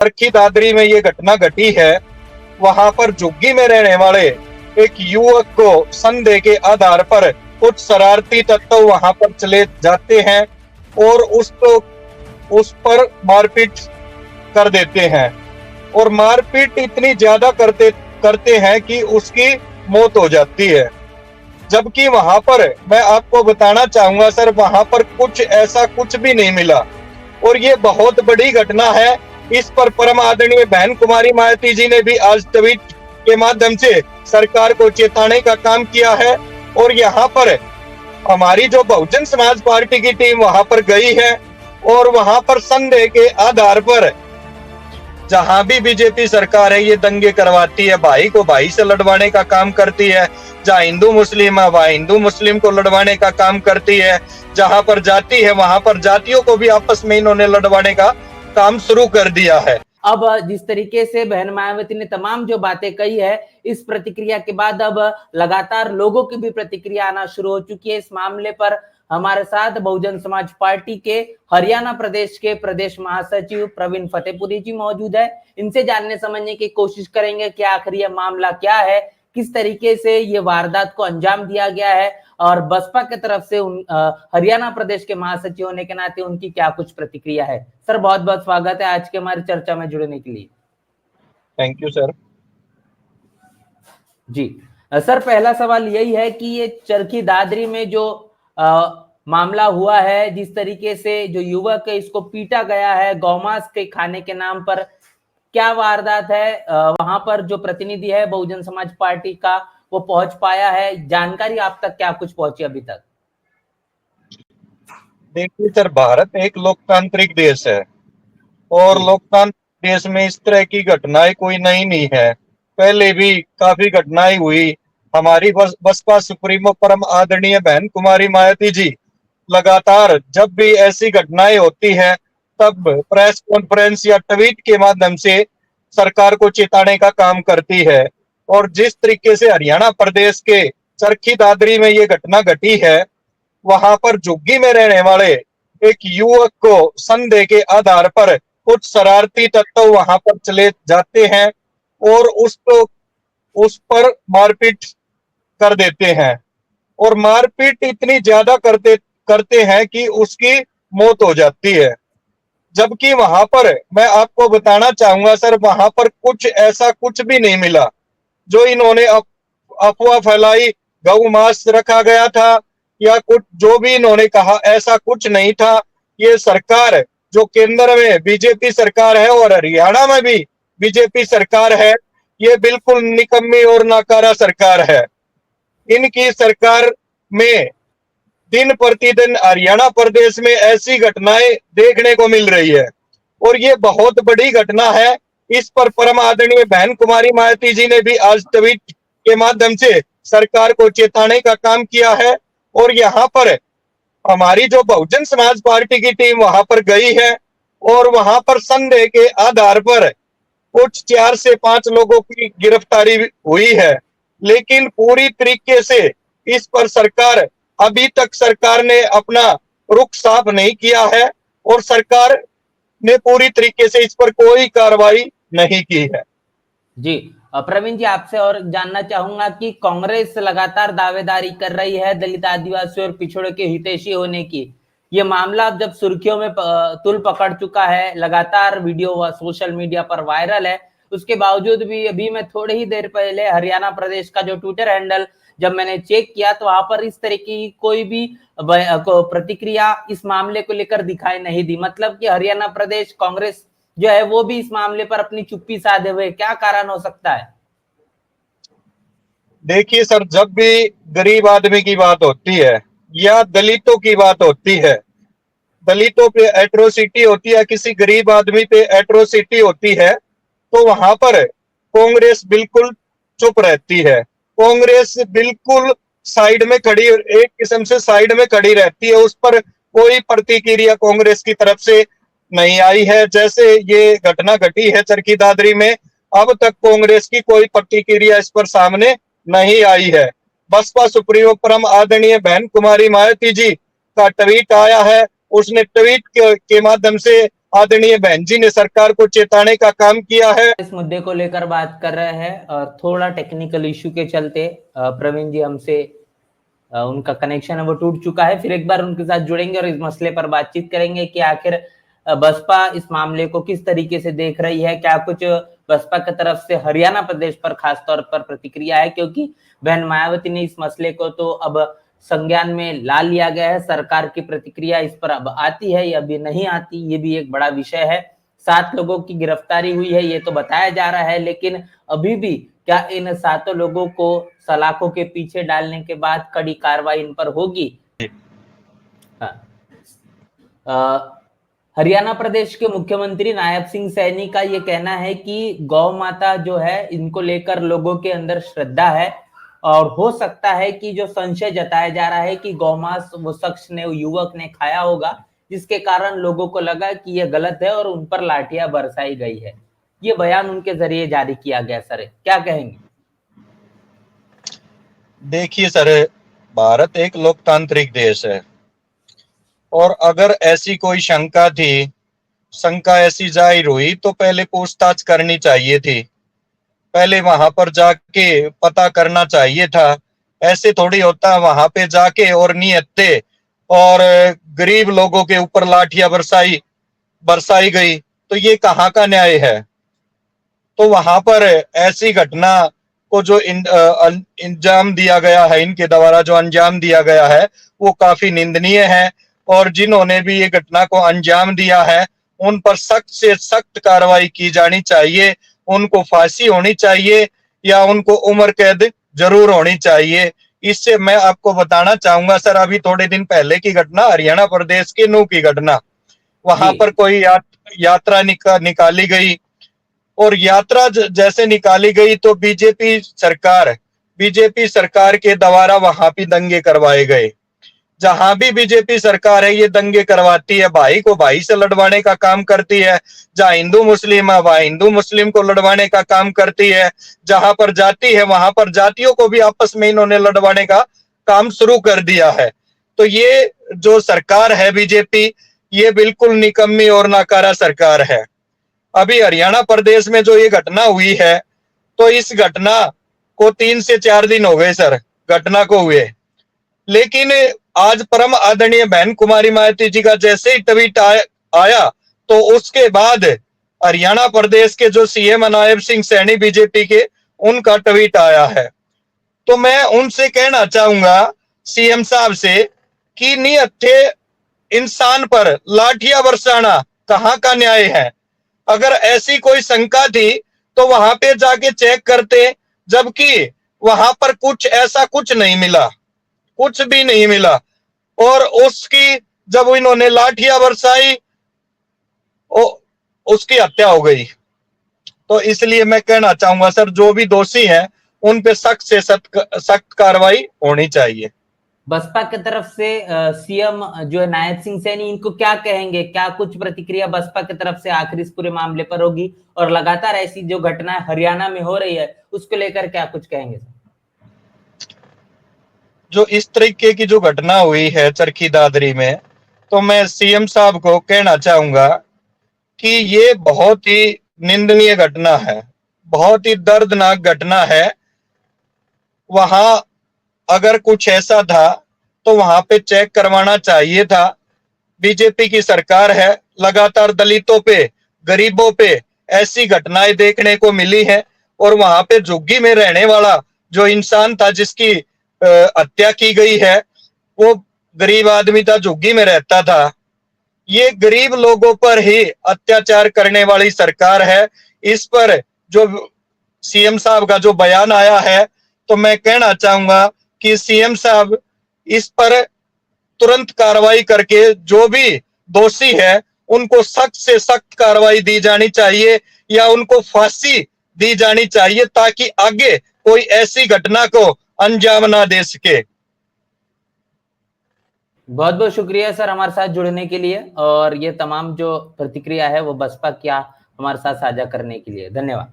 चरखी दादरी में ये घटना घटी है। वहां पर झुग्गी में रहने वाले एक युवक को संदेह के आधार पर कुछ शरारती तत्व वहां पर चले जाते हैं और उस पर मारपीट कर देते हैं और मारपीट इतनी ज्यादा करते हैं कि उसकी मौत हो जाती है। जबकि वहां पर मैं आपको बताना चाहूंगा सर, वहां पर कुछ ऐसा कुछ भी नहीं मिला और ये बहुत बड़ी घटना है। इस पर परम आदरणीय बहन कुमारी मायावती जी ने भी आज ट्वीट के माध्यम से सरकार को चेताने का काम किया है और यहाँ पर हमारी जो बहुजन समाज पार्टी की टीम वहां पर गई है और वहां पर संदेह के आधार पर जहां भी बीजेपी सरकार है ये दंगे करवाती है, भाई को भाई से लड़वाने का काम करती है। जहां हिंदू मुस्लिम है वहां हिंदू मुस्लिम को लड़वाने का काम करती है। जहां पर जाति है वहां पर जातियों को भी आपस में इन्होंने लड़वाने का काम शुरू कर दिया है। अब जिस तरीके से बहन मायावती ने तमाम जो बातें कही है, इस प्रतिक्रिया के बाद अब लगातार लोगों की भी प्रतिक्रिया आना शुरू हो चुकी है। इस मामले पर हमारे साथ बहुजन समाज पार्टी के हरियाणा प्रदेश के प्रदेश महासचिव प्रवीण फतेहपुरी जी मौजूद है। इनसे जानने समझने की कोशिश करेंगे कि आखिर यह मामला क्या है, किस तरीके से ये वारदात को अंजाम दिया गया है और बसपा की तरफ से हरियाणा प्रदेश के महासचिव होने के नाते उनकी क्या कुछ प्रतिक्रिया है। सर बहुत बहुत स्वागत है आज के हमारी चर्चा में जुड़ने के लिए। Thank you sir. जी सर, पहला सवाल यही है कि ये चरखी दादरी में जो मामला हुआ है, जिस तरीके से जो युवक है इसको पीटा गया है गौमांस के खाने के नाम पर, क्या वारदात है? वहां पर जो प्रतिनिधि है बहुजन समाज पार्टी का वो पहुंच पाया है? जानकारी आप तक क्या कुछ पहुंची अभी तक? देखिए सर, भारत एक लोकतांत्रिक देश है और लोकतांत्रिक देश में इस तरह की घटनाएं कोई नई नहीं है। पहले भी काफी घटनाएं हुई। हमारी बसपा सुप्रीमो परम आदरणीय बहन कुमारी मायावती जी लगातार जब भी ऐसी घटनाएं होती है तब प्रेस कॉन्फ्रेंस या ट्वीट के माध्यम से सरकार को चेताने का काम करती है। और जिस तरीके से हरियाणा प्रदेश के चरखी दादरी में ये घटना घटी है, वहां पर झुग्गी में रहने वाले एक युवक को संदेह के आधार पर कुछ शरारती तत्व वहां पर चले जाते हैं और उस पर मारपीट कर देते हैं और मारपीट इतनी ज्यादा करते हैं कि उसकी मौत हो जाती है। जबकि वहां पर मैं आपको बताना चाहूंगा सर, वहां पर कुछ ऐसा कुछ भी नहीं मिला। जो इन्होंने अफवाह फैलाई, गौ मांस रखा गया था या कुछ जो भी इन्होंने कहा, ऐसा कुछ नहीं था। ये सरकार जो केंद्र में बीजेपी सरकार है और हरियाणा में भी बीजेपी सरकार है, ये बिल्कुल निकम्मी और नाकारा सरकार है। इनकी सरकार में दिन प्रतिदिन हरियाणा प्रदेश में ऐसी घटनाएं देखने को मिल रही है और ये बहुत बड़ी घटना है। इस पर परम आदरणीय बहन कुमारी मायावती जी ने भी आज ट्वीट के माध्यम से सरकार को चेताने का काम किया है और यहाँ पर हमारी जो बहुजन समाज पार्टी की टीम वहां पर गई है और वहां पर संदेह के आधार पर कुछ 4 से 5 लोगों की गिरफ्तारी हुई है। लेकिन पूरी तरीके से इस पर अभी तक सरकार ने अपना रुख साफ नहीं किया है और सरकार ने पूरी तरीके से इस पर कोई कार्रवाई नहीं की है। जी प्रवीण जी, आपसे और जानना चाहूंगा कि कांग्रेस लगातार दावेदारी कर रही है दलित आदिवासी और पिछड़ों के हितैषी होने की। ये मामला अब जब सुर्खियों में तुल पकड़ चुका है, लगातार वीडियो सोशल मीडिया पर वायरल है, उसके बावजूद भी अभी मैं थोड़ी ही देर पहले हरियाणा प्रदेश का जो ट्विटर हैंडल जब मैंने चेक किया तो वहां पर इस तरह की कोई भी प्रतिक्रिया इस मामले को लेकर दिखाई नहीं दी। मतलब कि हरियाणा प्रदेश कांग्रेस जो है वो भी इस मामले पर अपनी चुप्पी साधे हुए, क्या कारण हो सकता है? देखिए सर, जब भी गरीब आदमी की बात होती है या दलितों की बात होती है, दलितों पे एट्रोसिटी होती है, किसी गरीब आदमी पे एट्रोसिटी होती है, तो वहां पर कांग्रेस बिल्कुल चुप रहती है। कांग्रेस बिल्कुल साइड में खड़ी, एक किस्म से साइड में खड़ी रहती है। उस पर कोई प्रतिक्रिया कांग्रेस की तरफ से नहीं आई है। जैसे ये घटना घटी है चरखी दादरी में, अब तक कांग्रेस की कोई प्रतिक्रिया इस पर सामने नहीं आई है। बसपा सुप्रीमो परम आदरणीय बहन कुमारी मायावती जी का ट्वीट आया है, उसने ट्वीट के माध्यम से आदरणीय बहन जी ने सरकार को चेताने का काम किया है। इस मुद्दे को लेकर बात कर रहे हैं और थोड़ा टेक्निकल इश्यू के चलते प्रवीण जी हमसे उनका कनेक्शन है वो टूट चुका है। फिर एक बार उनके साथ जुड़ेंगे और इस मसले पर बातचीत करेंगे कि आखिर बसपा इस मामले को किस तरीके से देख रही है, क्या कुछ बसपा की तरफ से हरियाणा प्रदेश पर खास तौर पर प्रतिक्रिया है, क्योंकि बहन मायावती ने इस मसले को तो अब संज्ञान में ला लिया गया है। सरकार की प्रतिक्रिया इस पर अब आती है या अभी नहीं आती, ये भी एक बड़ा विषय है। 7 लोगों की गिरफ्तारी हुई है ये तो बताया जा रहा है, लेकिन अभी भी क्या इन 7 लोगों को सलाखों के पीछे डालने के बाद कड़ी कार्रवाई इन पर होगी? हाँ। हरियाणा प्रदेश के मुख्यमंत्री नायब सिंह सैनी का ये कहना है कि गौ माता जो है इनको लेकर लोगों के अंदर श्रद्धा है और हो सकता है कि जो संशय जताया जा रहा है कि गौमांस वो शख्स ने, युवक ने खाया होगा, जिसके कारण लोगों को लगा कि ये गलत है और उन पर लाठियां बरसाई गई है। ये बयान उनके जरिए जारी किया गया। सर क्या कहेंगे? देखिए सर, भारत एक लोकतांत्रिक देश है और अगर ऐसी कोई शंका ऐसी जाहिर हुई तो पहले पूछताछ करनी चाहिए थी, पहले वहां पर जाके पता करना चाहिए था। ऐसे थोड़ी होता वहां पे जाके और निहत्थे और गरीब लोगों के ऊपर लाठियां बरसाई गई, तो ये कहाँ का न्याय है? तो वहां पर ऐसी घटना को जो अंजाम दिया गया है, इनके द्वारा जो अंजाम दिया गया है वो काफी निंदनीय है और जिन्होंने भी ये घटना को अंजाम दिया है उन पर सख्त से सख्त कार्रवाई की जानी चाहिए। उनको फांसी होनी चाहिए या उनको उम्र कैद जरूर होनी चाहिए। इससे मैं आपको बताना चाहूंगा सर, अभी थोड़े दिन पहले की घटना, हरियाणा प्रदेश के नूह की घटना। वहां पर कोई यात्रा निकाली गई और यात्रा जैसे निकाली गई तो बीजेपी सरकार के द्वारा वहां भी दंगे करवाए गए। जहां भी बीजेपी सरकार है ये दंगे करवाती है, भाई को भाई से लड़वाने का काम करती है। जहां हिंदू मुस्लिम है वहां हिंदू मुस्लिम को लड़वाने का काम करती है। जहां पर जाति है वहां पर जातियों को भी आपस में इन्होंने लड़वाने का काम शुरू कर दिया है। तो ये जो सरकार है बीजेपी, ये बिल्कुल निकम्मी और नाकारा सरकार है। अभी हरियाणा प्रदेश में जो ये घटना हुई है, तो इस घटना को 3 से 4 दिन हो गए सर घटना को हुए, लेकिन आज परम आदरणीय बहन कुमारी मायावती जी का जैसे ही ट्वीट आया तो उसके बाद हरियाणा प्रदेश के जो सीएम नायब सिंह सैनी बीजेपी के, उनका ट्वीट आया है। तो मैं उनसे कहना चाहूंगा सीएम साहब से कि निहत्थे इंसान पर लाठियां बरसाना कहाँ का न्याय है? अगर ऐसी कोई शंका थी तो वहां पे जाके चेक करते, जबकि वहां पर ऐसा कुछ नहीं मिला, कुछ भी नहीं मिला। और उसकी जब इन्होंने लाठियां बरसाई उसकी हत्या हो गई। तो इसलिए मैं कहना चाहूंगा सर, जो भी दोषी हैं उन पे सख्त से सख्त कार्रवाई होनी चाहिए। बसपा की तरफ से सीएम जो है नायब सिंह सैनी, इनको क्या कहेंगे? क्या कुछ प्रतिक्रिया बसपा की तरफ से आखिर इस पूरे मामले पर होगी? और लगातार ऐसी जो घटना हरियाणा में हो रही है उसको लेकर क्या कुछ कहेंगे? जो इस तरीके की जो घटना हुई है चरखी दादरी में, तो मैं सीएम साहब को कहना चाहूंगा कि ये बहुत ही निंदनीय घटना है, बहुत ही दर्दनाक घटना है। वहां अगर कुछ ऐसा था तो वहां पे चेक करवाना चाहिए था। बीजेपी की सरकार है, लगातार दलितों पे, गरीबों पे ऐसी घटनाएं देखने को मिली है और वहां पे झुग्गी में रहने वाला जो इंसान था जिसकी हत्या की गई है, वो गरीब आदमी था, झुग्गी में रहता था। ये गरीब लोगों पर ही अत्याचार करने वाली सरकार है। इस पर जो सीएम साहब का जो बयान आया है, तो मैं कहना चाहूंगा कि सीएम साहब इस पर तुरंत कार्रवाई करके जो भी दोषी है उनको सख्त से सख्त कार्रवाई दी जानी चाहिए या उनको फांसी दी जानी चाहिए, ताकि आगे कोई ऐसी घटना को अंजाम ना दे सके। बहुत बहुत शुक्रिया सर हमारे साथ जुड़ने के लिए और ये तमाम जो प्रतिक्रिया है वो बसपा क्या हमारे साथ साझा करने के लिए। धन्यवाद।